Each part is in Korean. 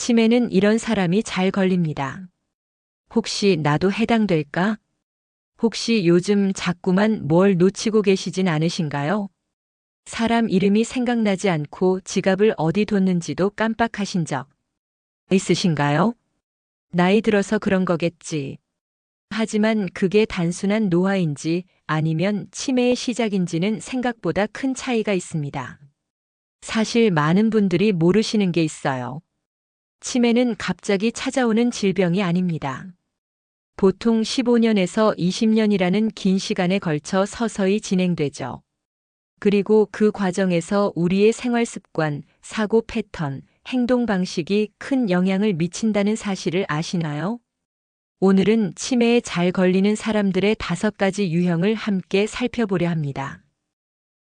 치매는 이런 사람이 잘 걸립니다. 혹시 나도 해당될까? 혹시 요즘 자꾸만 뭘 놓치고 계시진 않으신가요? 사람 이름이 생각나지 않고 지갑을 어디 뒀는지도 깜빡하신 적 있으신가요? 나이 들어서 그런 거겠지. 하지만 그게 단순한 노화인지 아니면 치매의 시작인지는 생각보다 큰 차이가 있습니다. 사실 많은 분들이 모르시는 게 있어요. 치매는 갑자기 찾아오는 질병이 아닙니다. 보통 15년에서 20년이라는 긴 시간에 걸쳐 서서히 진행되죠. 그리고 그 과정에서 우리의 생활 습관, 사고 패턴, 행동 방식이 큰 영향을 미친다는 사실을 아시나요? 오늘은 치매에 잘 걸리는 사람들의 5가지 유형을 함께 살펴보려 합니다.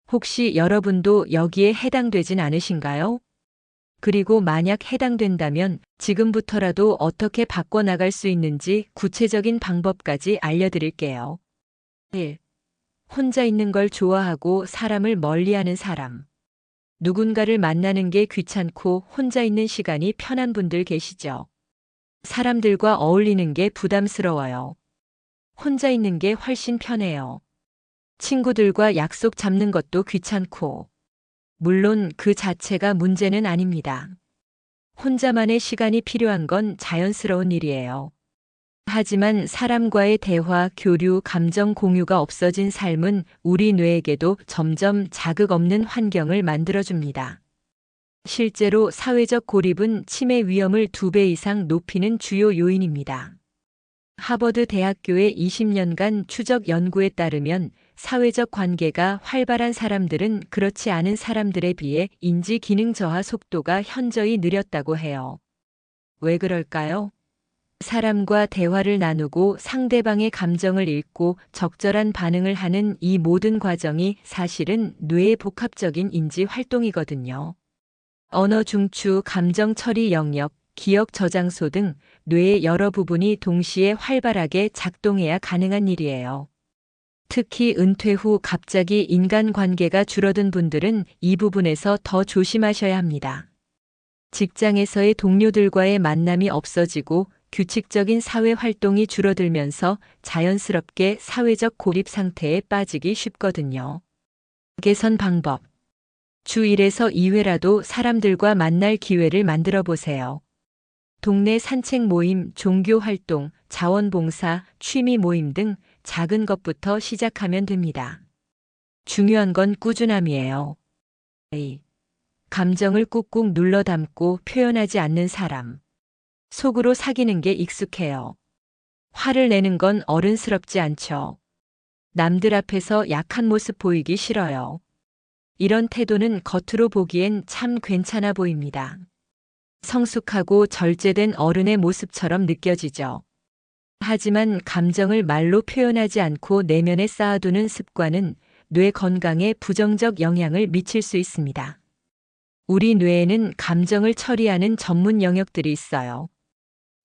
혹시 여러분도 여기에 해당되진 않으신가요? 그리고 만약 해당된다면 지금부터라도 어떻게 바꿔나갈 수 있는지 구체적인 방법까지 알려드릴게요. 1. 혼자 있는 걸 좋아하고 사람을 멀리하는 사람. 누군가를 만나는 게 귀찮고 혼자 있는 시간이 편한 분들 계시죠? 사람들과 어울리는 게 부담스러워요. 혼자 있는 게 훨씬 편해요. 친구들과 약속 잡는 것도 귀찮고. 물론 그 자체가 문제는 아닙니다. 혼자만의 시간이 필요한 건 자연스러운 일이에요. 하지만 사람과의 대화, 교류, 감정 공유가 없어진 삶은 우리 뇌에게도 점점 자극 없는 환경을 만들어줍니다. 실제로 사회적 고립은 치매 위험을 2배 이상 높이는 주요 요인입니다. 하버드 대학교의 20년간 추적 연구에 따르면 사회적 관계가 활발한 사람들은 그렇지 않은 사람들에 비해 인지 기능 저하 속도가 현저히 느렸다고 해요. 왜 그럴까요? 사람과 대화를 나누고 상대방의 감정을 읽고 적절한 반응을 하는 이 모든 과정이 사실은 뇌의 복합적인 인지 활동이거든요. 언어 중추, 감정 처리 영역, 기억 저장소 등 뇌의 여러 부분이 동시에 활발하게 작동해야 가능한 일이에요. 특히 은퇴 후 갑자기 인간관계가 줄어든 분들은 이 부분에서 더 조심하셔야 합니다. 직장에서의 동료들과의 만남이 없어지고 규칙적인 사회 활동이 줄어들면서 자연스럽게 사회적 고립 상태에 빠지기 쉽거든요. 개선 방법. 주 1에서 2회라도 사람들과 만날 기회를 만들어 보세요. 동네 산책 모임, 종교 활동, 자원봉사, 취미 모임 등 작은 것부터 시작하면 됩니다. 중요한 건 꾸준함이에요. A. 감정을 꾹꾹 눌러 담고 표현하지 않는 사람. 속으로 사귀는 게 익숙해요. 화를 내는 건 어른스럽지 않죠. 남들 앞에서 약한 모습 보이기 싫어요. 이런 태도는 겉으로 보기엔 참 괜찮아 보입니다. 성숙하고 절제된 어른의 모습처럼 느껴지죠. 하지만 감정을 말로 표현하지 않고 내면에 쌓아두는 습관은 뇌 건강에 부정적 영향을 미칠 수 있습니다. 우리 뇌에는 감정을 처리하는 전문 영역들이 있어요.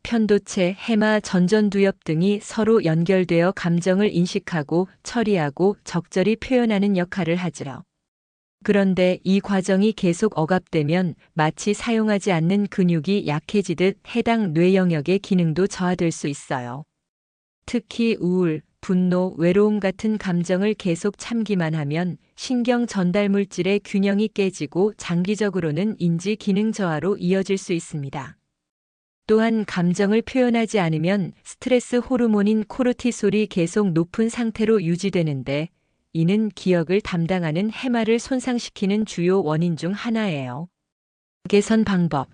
편도체, 해마, 전전두엽 등이 서로 연결되어 감정을 인식하고 처리하고 적절히 표현하는 역할을 하죠. 그런데 이 과정이 계속 억압되면 마치 사용하지 않는 근육이 약해지듯 해당 뇌 영역의 기능도 저하될 수 있어요. 특히 우울, 분노, 외로움 같은 감정을 계속 참기만 하면 신경 전달 물질의 균형이 깨지고 장기적으로는 인지 기능 저하로 이어질 수 있습니다. 또한 감정을 표현하지 않으면 스트레스 호르몬인 코르티솔이 계속 높은 상태로 유지되는데 이는 기억을 담당하는 해마를 손상시키는 주요 원인 중 하나예요. 개선 방법.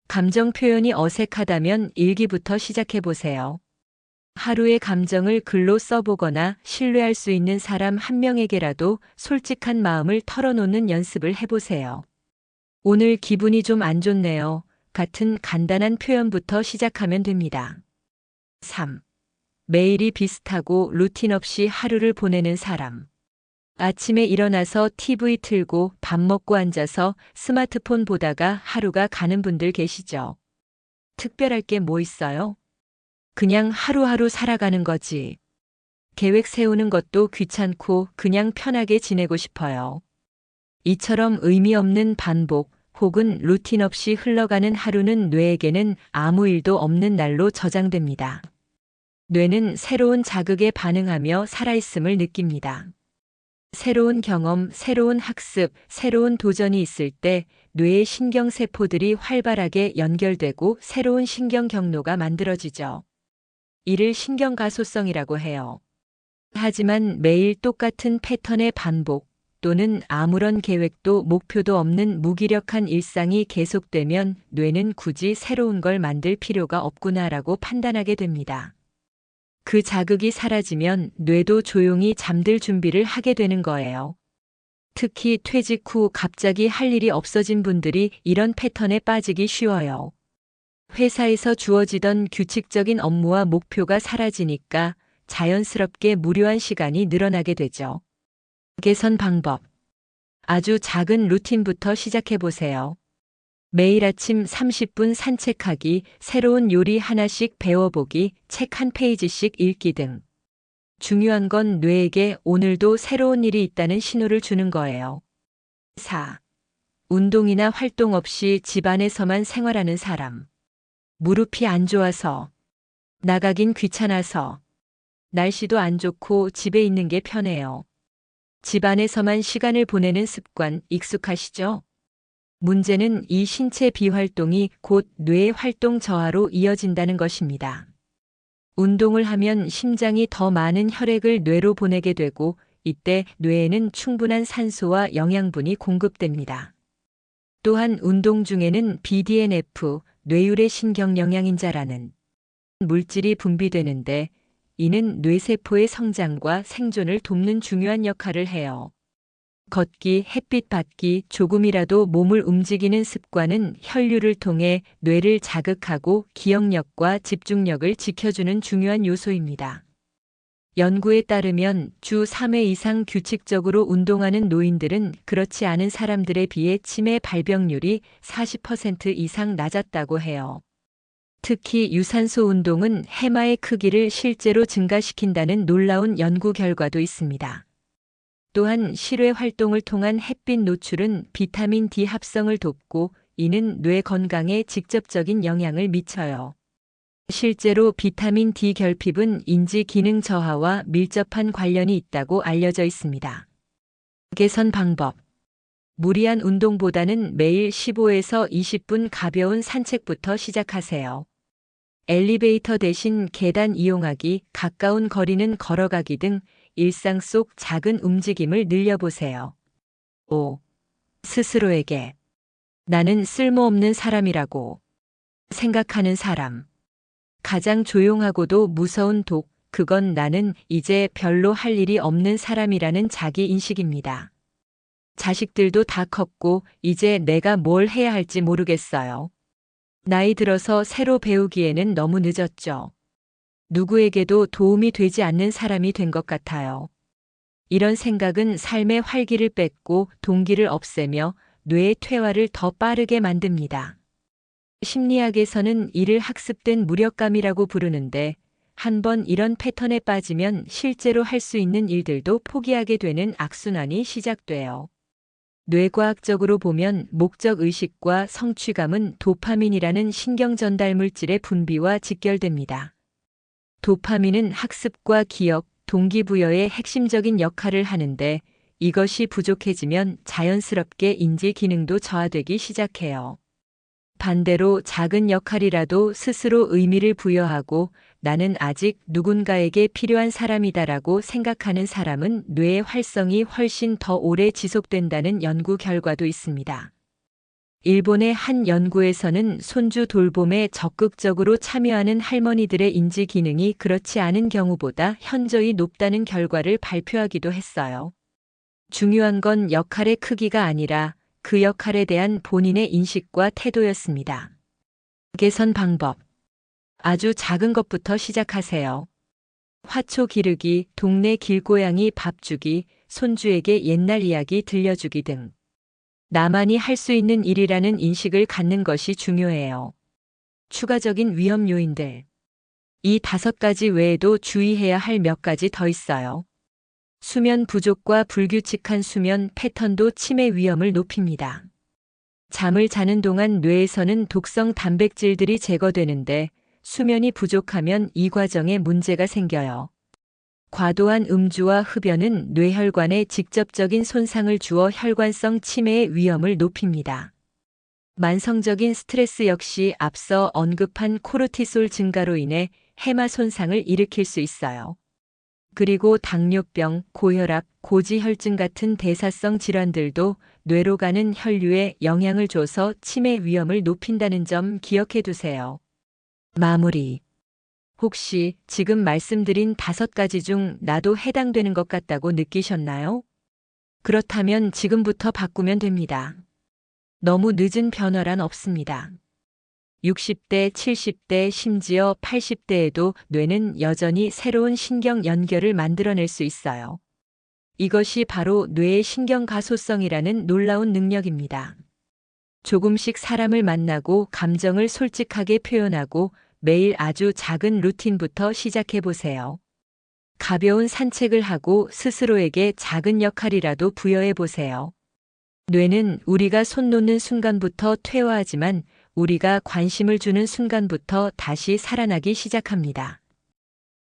감정 표현이 어색하다면 일기부터 시작해 보세요. 하루의 감정을 글로 써보거나 신뢰할 수 있는 사람 한 명에게라도 솔직한 마음을 털어놓는 연습을 해보세요. 오늘 기분이 좀 안 좋네요. 같은 간단한 표현부터 시작하면 됩니다. 3. 매일이 비슷하고 루틴 없이 하루를 보내는 사람. 아침에 일어나서 TV 틀고 밥 먹고 앉아서 스마트폰 보다가 하루가 가는 분들 계시죠? 특별할 게 뭐 있어요? 그냥 하루하루 살아가는 거지. 계획 세우는 것도 귀찮고 그냥 편하게 지내고 싶어요. 이처럼 의미 없는 반복, 혹은 루틴 없이 흘러가는 하루는 뇌에게는 아무 일도 없는 날로 저장됩니다. 뇌는 새로운 자극에 반응하며 살아있음을 느낍니다. 새로운 경험, 새로운 학습, 새로운 도전이 있을 때 뇌의 신경세포들이 활발하게 연결되고 새로운 신경 경로가 만들어지죠. 이를 신경가소성이라고 해요. 하지만 매일 똑같은 패턴의 반복 또는 아무런 계획도 목표도 없는 무기력한 일상이 계속되면 뇌는 굳이 새로운 걸 만들 필요가 없구나라고 판단하게 됩니다. 그 자극이 사라지면 뇌도 조용히 잠들 준비를 하게 되는 거예요. 특히 퇴직 후 갑자기 할 일이 없어진 분들이 이런 패턴에 빠지기 쉬워요. 회사에서 주어지던 규칙적인 업무와 목표가 사라지니까 자연스럽게 무료한 시간이 늘어나게 되죠. 개선 방법. 아주 작은 루틴부터 시작해 보세요. 매일 아침 30분 산책하기, 새로운 요리 하나씩 배워보기, 책 한 페이지씩 읽기 등. 중요한 건 뇌에게 오늘도 새로운 일이 있다는 신호를 주는 거예요. 4. 운동이나 활동 없이 집 안에서만 생활하는 사람. 무릎이 안 좋아서, 나가긴 귀찮아서, 날씨도 안 좋고 집에 있는 게 편해요. 집 안에서만 시간을 보내는 습관 익숙하시죠? 문제는 이 신체 비활동이 곧 뇌의 활동 저하로 이어진다는 것입니다. 운동을 하면 심장이 더 많은 혈액을 뇌로 보내게 되고 이때 뇌에는 충분한 산소와 영양분이 공급됩니다. 또한 운동 중에는 BDNF, 뇌유래 신경 영양인자라는 물질이 분비되는데 이는 뇌세포의 성장과 생존을 돕는 중요한 역할을 해요. 걷기, 햇빛 받기, 조금이라도 몸을 움직이는 습관은 혈류를 통해 뇌를 자극하고 기억력과 집중력을 지켜주는 중요한 요소입니다. 연구에 따르면 주 3회 이상 규칙적으로 운동하는 노인들은 그렇지 않은 사람들에 비해 치매 발병률이 40% 이상 낮았다고 해요. 특히 유산소 운동은 해마의 크기를 실제로 증가시킨다는 놀라운 연구 결과도 있습니다. 또한 실외 활동을 통한 햇빛 노출은 비타민 D 합성을 돕고 이는 뇌 건강에 직접적인 영향을 미쳐요. 실제로 비타민 D 결핍은 인지 기능 저하와 밀접한 관련이 있다고 알려져 있습니다. 개선 방법. 무리한 운동보다는 매일 15에서 20분 가벼운 산책부터 시작하세요. 엘리베이터 대신 계단 이용하기, 가까운 거리는 걸어가기 등 일상 속 작은 움직임을 늘려보세요. 5. 스스로에게 나는 쓸모없는 사람이라고 생각하는 사람. 가장 조용하고도 무서운 독, 그건 나는 이제 별로 할 일이 없는 사람이라는 자기 인식입니다. 자식들도 다 컸고 이제 내가 뭘 해야 할지 모르겠어요. 나이 들어서 새로 배우기에는 너무 늦었죠. 누구에게도 도움이 되지 않는 사람이 된 것 같아요. 이런 생각은 삶의 활기를 뺏고 동기를 없애며 뇌의 퇴화를 더 빠르게 만듭니다. 심리학에서는 이를 학습된 무력감이라고 부르는데 한번 이런 패턴에 빠지면 실제로 할 수 있는 일들도 포기하게 되는 악순환이 시작돼요. 뇌과학적으로 보면 목적 의식과 성취감은 도파민이라는 신경 전달 물질의 분비와 직결됩니다. 도파민은 학습과 기억, 동기부여의 핵심적인 역할을 하는데 이것이 부족해지면 자연스럽게 인지 기능도 저하되기 시작해요. 반대로 작은 역할이라도 스스로 의미를 부여하고 나는 아직 누군가에게 필요한 사람이다라고 생각하는 사람은 뇌의 활성이 훨씬 더 오래 지속된다는 연구 결과도 있습니다. 일본의 한 연구에서는 손주 돌봄에 적극적으로 참여하는 할머니들의 인지 기능이 그렇지 않은 경우보다 현저히 높다는 결과를 발표하기도 했어요. 중요한 건 역할의 크기가 아니라 그 역할에 대한 본인의 인식과 태도였습니다. 개선 방법. 아주 작은 것부터 시작하세요. 화초 기르기, 동네 길고양이 밥 주기, 손주에게 옛날 이야기 들려주기 등. 나만이 할 수 있는 일이라는 인식을 갖는 것이 중요해요. 추가적인 위험 요인들. 이 5가지 외에도 주의해야 할 몇 가지 더 있어요. 수면 부족과 불규칙한 수면 패턴도 치매 위험을 높입니다. 잠을 자는 동안 뇌에서는 독성 단백질들이 제거되는데 수면이 부족하면 이 과정에 문제가 생겨요. 과도한 음주와 흡연은 뇌혈관에 직접적인 손상을 주어 혈관성 치매의 위험을 높입니다. 만성적인 스트레스 역시 앞서 언급한 코르티솔 증가로 인해 해마 손상을 일으킬 수 있어요. 그리고 당뇨병, 고혈압, 고지혈증 같은 대사성 질환들도 뇌로 가는 혈류에 영향을 줘서 치매 위험을 높인다는 점 기억해 두세요. 마무리. 혹시 지금 말씀드린 5가지 중 나도 해당되는 것 같다고 느끼셨나요? 그렇다면 지금부터 바꾸면 됩니다. 너무 늦은 변화란 없습니다. 60대, 70대, 심지어 80대에도 뇌는 여전히 새로운 신경 연결을 만들어낼 수 있어요. 이것이 바로 뇌의 신경가소성이라는 놀라운 능력입니다. 조금씩 사람을 만나고 감정을 솔직하게 표현하고 매일 아주 작은 루틴부터 시작해 보세요. 가벼운 산책을 하고 스스로에게 작은 역할이라도 부여해 보세요. 뇌는 우리가 손 놓는 순간부터 퇴화하지만 우리가 관심을 주는 순간부터 다시 살아나기 시작합니다.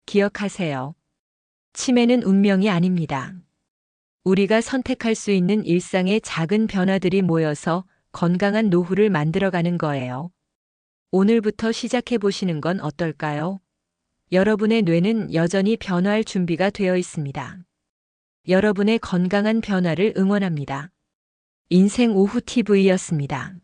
기억하세요. 치매는 운명이 아닙니다. 우리가 선택할 수 있는 일상의 작은 변화들이 모여서 건강한 노후를 만들어가는 거예요. 오늘부터 시작해 보시는 건 어떨까요? 여러분의 뇌는 여전히 변화할 준비가 되어 있습니다. 여러분의 건강한 변화를 응원합니다. 인생 오후 TV였습니다.